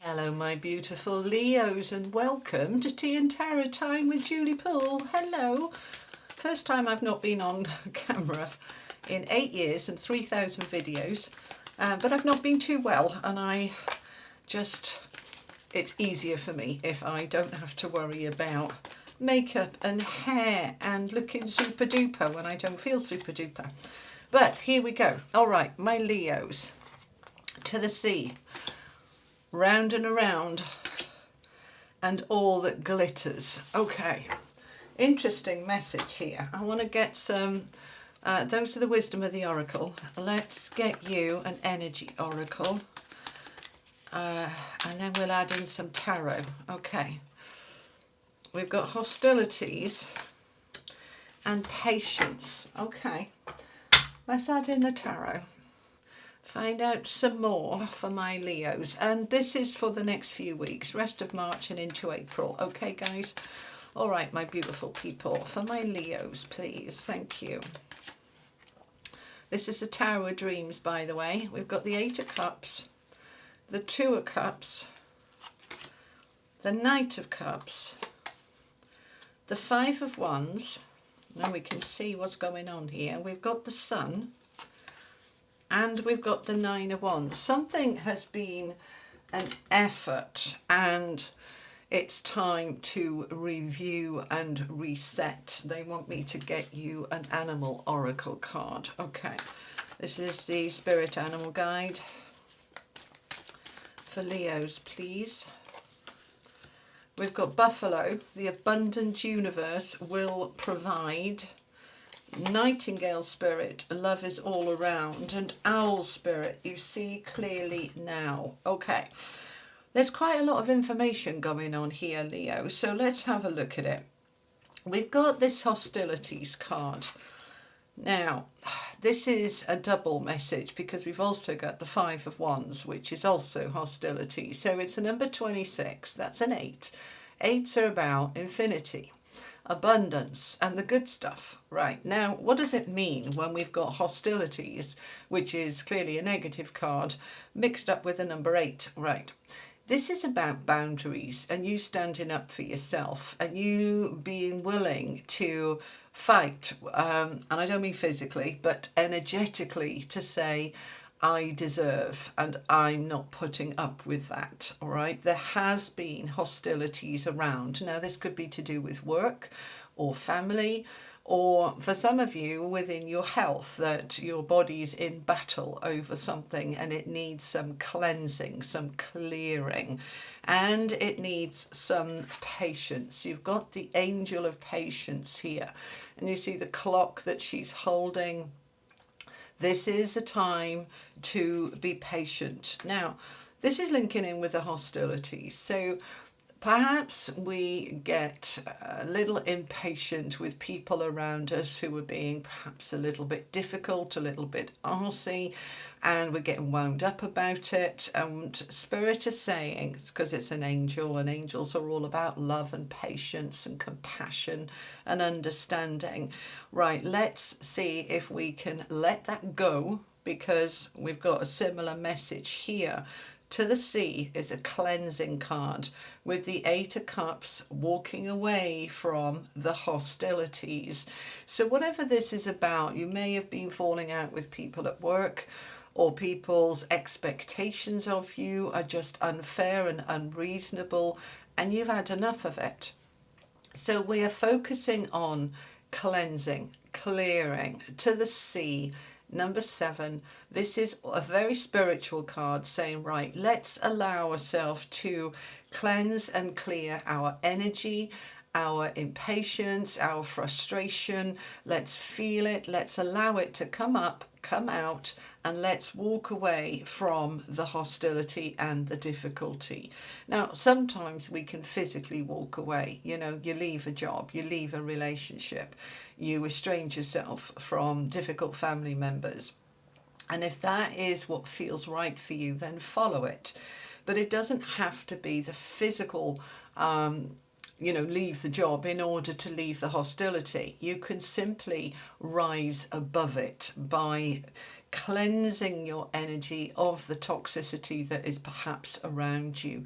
Hello my beautiful Leos and welcome to Tea and Tarot Time with Julie Poole. Hello. First time I've not been on camera in 8 years and 3,000 videos, but I've not been too well and it's easier for me if I don't have to worry about makeup and hair and looking super duper when I don't feel super duper. But here we go. All right, my Leos, to the sea. Round and around and all that glitters. Okay, interesting message here. I want to get some, those are the wisdom of the oracle. Let's get you an energy oracle and then we'll add in some tarot. Okay, we've got hostilities and patience. Okay, let's add in the tarot. Find out some more for my Leos, and this is for the next few weeks, rest of March and into April. Okay guys, all right my beautiful people, for my Leos please. Thank you. This is the Tower of Dreams, by the way. We've got the 8 of Cups, the 2 of Cups, the Knight of Cups, the 5 of Wands. Now we can see what's going on here. We've got the Sun, and we've got the 9 of Wands. Something has been an effort and it's time to review and reset. They want me to get you an animal oracle card. Okay, this is the Spirit Animal Guide for Leos, please. We've got Buffalo, the abundant universe will provide. Nightingale spirit, love is all around, and owl spirit, you see clearly now. Okay, there's quite a lot of information going on here, Leo, so let's have a look at it. We've got this hostilities card. Now, this is a double message because we've also got the 5 of Wands, which is also hostility. So it's a number 26, that's an 8. 8s are about infinity, abundance and the good stuff. Right, now what does it mean when we've got hostilities, which is clearly a negative card, mixed up with a number 8? Right, this is about boundaries and you standing up for yourself and you being willing to fight, and I don't mean physically but energetically, to say I deserve and I'm not putting up with that. All right, there has been hostilities around. Now this could be to do with work or family, or for some of you within your health, that your body's in battle over something and it needs some cleansing, some clearing, and it needs some patience. You've got the angel of patience here and you see the clock that she's holding. This is a time to be patient. Now, this is linking in with the hostilities. So perhaps we get a little impatient with people around us who are being perhaps a little bit difficult, a little bit arsy, and we're getting wound up about it. And Spirit is saying, because it's an angel, and angels are all about love and patience and compassion and understanding. Right, let's see if we can let that go, because we've got a similar message here. To the sea is a cleansing card with the 8 of Cups, walking away from the hostilities. So whatever this is about, you may have been falling out with people at work, or people's expectations of you are just unfair and unreasonable and you've had enough of it. So we are focusing on cleansing, clearing. To the sea, number 7, this is a very spiritual card saying, right, let's allow ourselves to cleanse and clear our energy, our impatience, our frustration. Let's feel it, let's allow it to come up, come out, and let's walk away from the hostility and the difficulty. Now, sometimes we can physically walk away. You know, you leave a job, you leave a relationship, you estrange yourself from difficult family members. And if that is what feels right for you, then follow it. But it doesn't have to be the physical leave the job in order to leave the hostility. You can simply rise above it by cleansing your energy of the toxicity that is perhaps around you.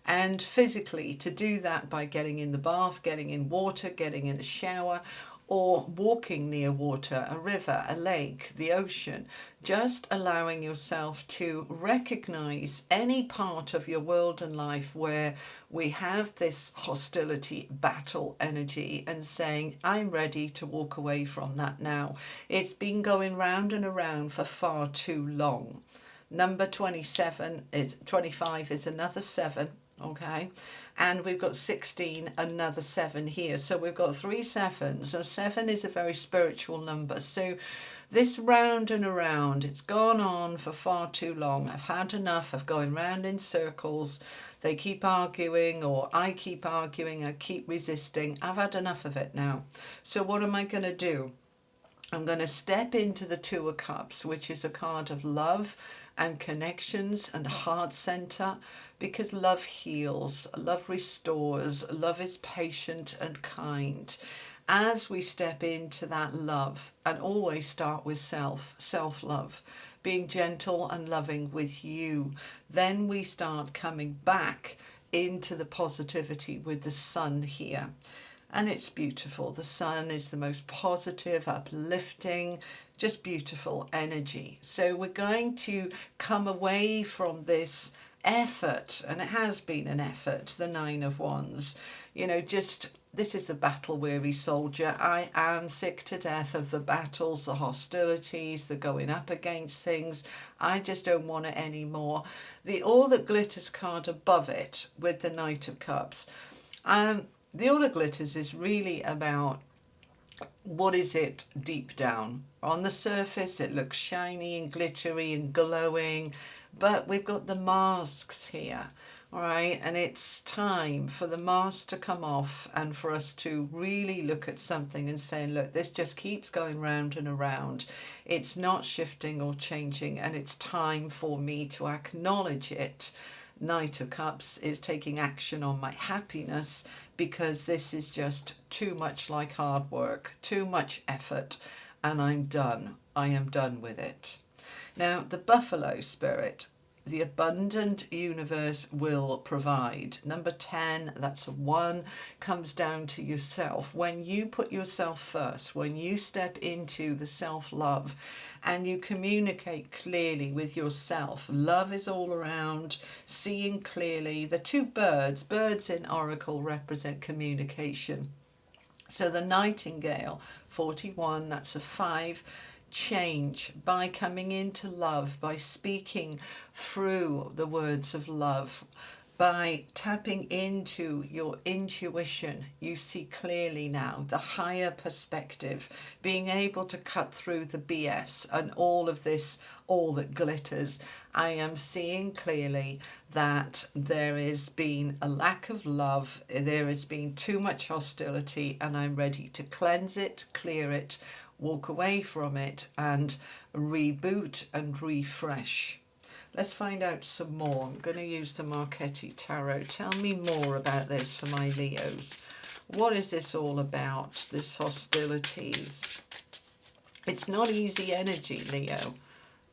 And physically, to do that by getting in the bath, getting in water, getting in a shower, or walking near water, a river, a lake, the ocean, just allowing yourself to recognize any part of your world and life where we have this hostility, battle energy, and saying, I'm ready to walk away from that now. It's been going round and around for far too long. Number 25 is another 7. Okay, and we've got 16, another 7 here. So we've got 3 sevens. So 7 is a very spiritual number. So this round and around, it's gone on for far too long. I've had enough of going round in circles. They keep arguing, or I keep arguing, I keep resisting. I've had enough of it now. So what am I going to do? I'm going to step into the 2 of Cups, which is a card of love and connections and heart center, because love heals, love restores, love is patient and kind. As we step into that love, and always start with self-love, being gentle and loving with you, then we start coming back into the positivity with the sun here. And it's beautiful. The sun is the most positive, uplifting, just beautiful energy. So we're going to come away from this effort, and it has been an effort, the 9 of Wands. You know, just this is the battle-weary soldier. I am sick to death of the battles, the hostilities, the going up against things. I just don't want it anymore. The All That Glitters card above it with the Knight of Cups. The All That Glitters is really about what is it deep down. On the surface, it looks shiny and glittery and glowing, but we've got the masks here, all right? And it's time for the mask to come off and for us to really look at something and say, look, this just keeps going round and around. It's not shifting or changing, and it's time for me to acknowledge it. Knight of Cups is taking action on my happiness, because this is just too much like hard work, too much effort, and I'm done. I am done with it. Now, the Buffalo Spirit, the abundant universe will provide. Number 10, that's a 1, comes down to yourself. When you put yourself first, when you step into the self-love and you communicate clearly with yourself, love is all around, seeing clearly. The 2 birds in Oracle represent communication. So the Nightingale, 41, that's a 5, change by coming into love, by speaking through the words of love, by tapping into your intuition. You see clearly now the higher perspective, being able to cut through the BS and all of this, all that glitters. I am seeing clearly that there has been a lack of love, there has been too much hostility, and I'm ready to cleanse it, clear it, walk away from it, and reboot and refresh. Let's find out some more. I'm going to use the Marchetti Tarot. Tell me more about this for my Leos. What is this all about, this hostilities? It's not easy energy, Leo.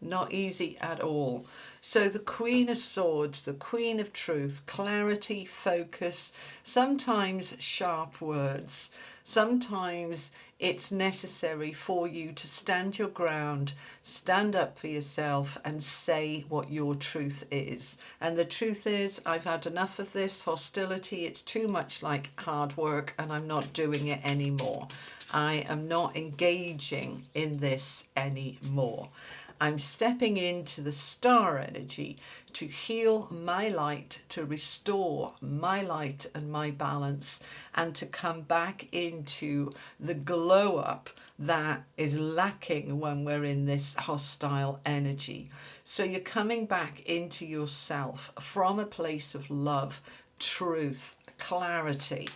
Not easy at all. So the Queen of Swords, the Queen of Truth, clarity, focus, sometimes sharp words. Sometimes it's necessary for you to stand your ground, stand up for yourself, and say what your truth is. And the truth is, I've had enough of this hostility. It's too much like hard work, and I'm not doing it anymore. I am not engaging in this anymore. I'm stepping into the star energy to heal my light, to restore my light and my balance, and to come back into the glow up that is lacking when we're in this hostile energy. So you're coming back into yourself from a place of love, truth, clarity,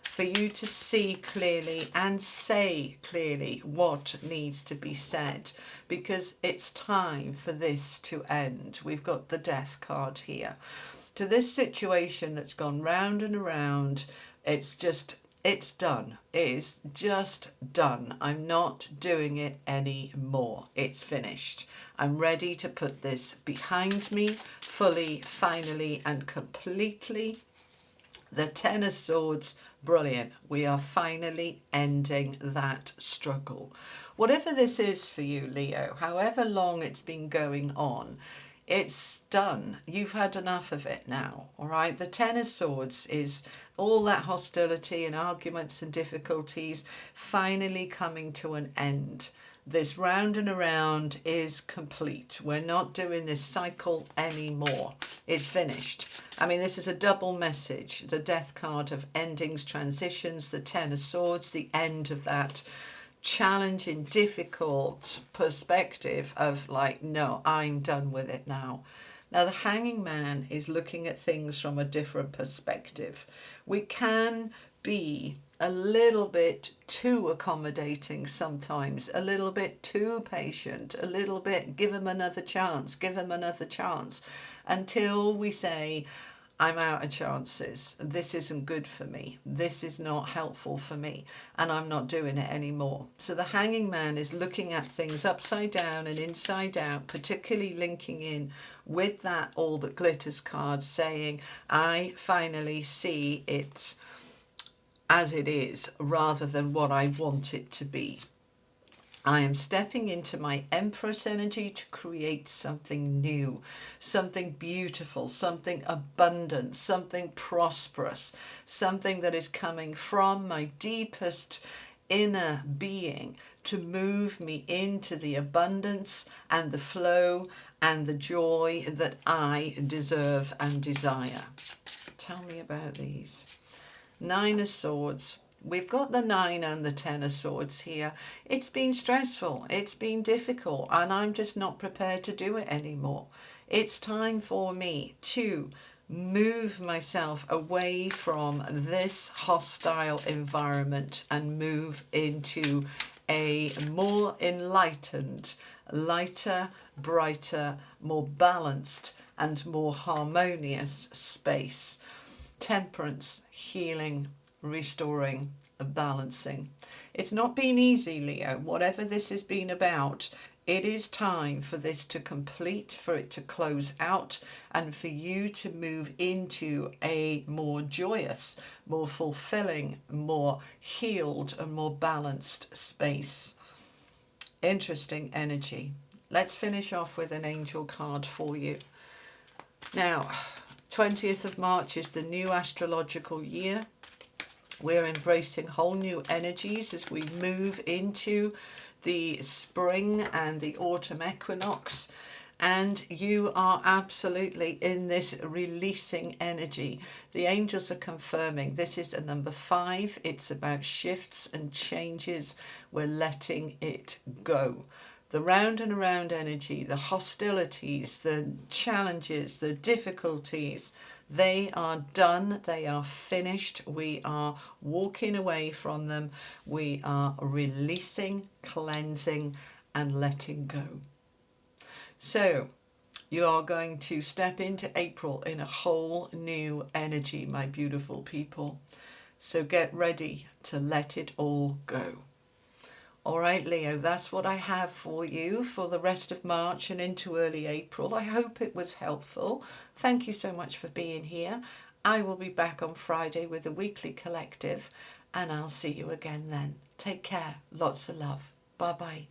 for you to see clearly and say clearly what needs to be said, because it's time for this to end. We've got the Death card here. To this situation that's gone round and around, it's just It's done. It is just done. I'm not doing it anymore. It's finished. I'm ready to put this behind me fully, finally, and completely. The Ten of Swords, brilliant. We are finally ending that struggle. Whatever this is for you, Leo, however long it's been going on, it's done. You've had enough of it now, all right? The Ten of Swords is all that hostility and arguments and difficulties finally coming to an end. This round and around is complete. We're not doing this cycle anymore. It's finished. I mean, this is a double message. The Death card of endings, transitions, the Ten of Swords, the end of that challenging, difficult perspective of like, no, I'm done with it now. Now, the Hanging Man is looking at things from a different perspective. We can be a little bit too accommodating sometimes, a little bit too patient, a little bit give him another chance, give him another chance, until we say, I'm out of chances. This isn't good for me. This is not helpful for me. And I'm not doing it anymore. So the Hanging Man is looking at things upside down and inside out, particularly linking in with that All That Glitters card, saying, I finally see it as it is rather than what I want it to be. I am stepping into my Empress energy to create something new, something beautiful, something abundant, something prosperous, something that is coming from my deepest inner being to move me into the abundance and the flow and the joy that I deserve and desire. Tell me about these. Nine of Swords. We've got the 9 and the 10 of Swords here. It's been stressful, it's been difficult, and I'm just not prepared to do it anymore. It's time for me to move myself away from this hostile environment and move into a more enlightened, lighter, brighter, more balanced and more harmonious space. Temperance, healing, restoring, balancing. It's not been easy, Leo. Whatever this has been about, it is time for this to complete, for it to close out, and for you to move into a more joyous, more fulfilling, more healed, and more balanced space. Interesting energy. Let's finish off with an angel card for you. Now, 20th of March is the new astrological year. We're embracing whole new energies as we move into the spring and the autumn equinox. And you are absolutely in this releasing energy. The angels are confirming this is a number 5. It's about shifts and changes. We're letting it go. The round and around energy, the hostilities, the challenges, the difficulties, they are done, they are finished. We are walking away from them. We are releasing, cleansing, and letting go. So you are going to step into April in a whole new energy, my beautiful people. So get ready to let it all go. All right, Leo, that's what I have for you for the rest of March and into early April. I hope it was helpful. Thank you so much for being here. I will be back on Friday with the weekly collective, and I'll see you again then. Take care. Lots of love. Bye-bye.